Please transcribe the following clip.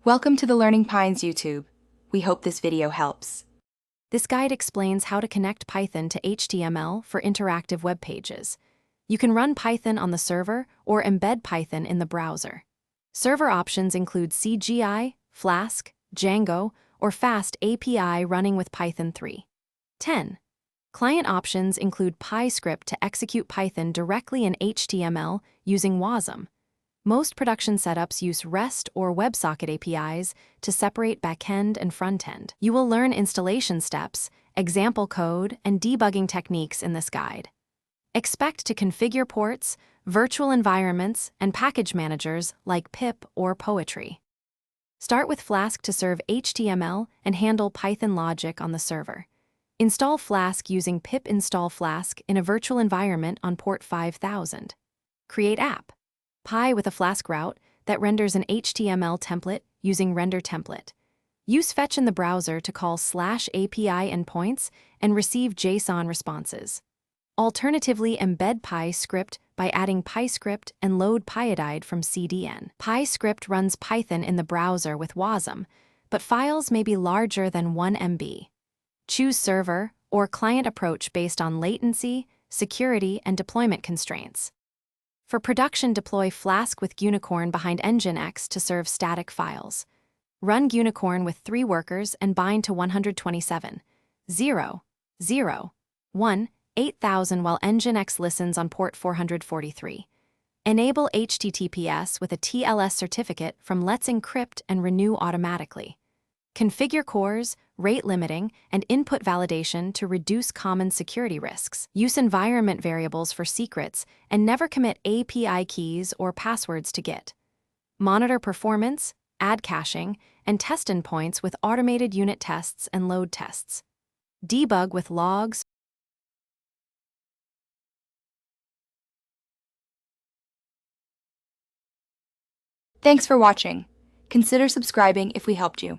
Welcome to the Learning Pines YouTube. We hope this video helps. This guide explains how to connect Python to HTML for interactive web pages. You can run Python on the server or embed Python in the browser. Server options include CGI, Flask, Django, or Fast API running with Python 3. 10. Client options include PyScript to execute Python directly in HTML using WASM. Most production setups use REST or WebSocket APIs to separate backend and frontend. You will learn installation steps, example code, and debugging techniques in this guide. Expect to configure ports, virtual environments, and package managers like pip or Poetry. Start with Flask to serve HTML and handle Python logic on the server. Install Flask using pip install Flask in a virtual environment on port 5000. Create app. Py with a Flask route that renders an HTML template using render template. Use fetch in the browser to call /API endpoints and receive JSON responses. Alternatively, embed PyScript by adding PyScript and load pyodide from CDN. PyScript runs Python in the browser with WASM, but files may be larger than 1 MB. Choose server or client approach based on latency, security, and deployment constraints. For production, deploy Flask with Unicorn behind Nginx to serve static files. Run Unicorn with 3 workers and bind to 127.0.0.1.8000 while Nginx listens on port 443. Enable HTTPS with a TLS certificate from Let's Encrypt and renew automatically. Configure cores, rate limiting, and input validation to reduce common security risks. Use environment variables for secrets and never commit API keys or passwords to Git. Monitor performance, add caching, and test endpoints with automated unit tests and load tests. Debug with logs. Thanks for watching. Consider subscribing if we helped you.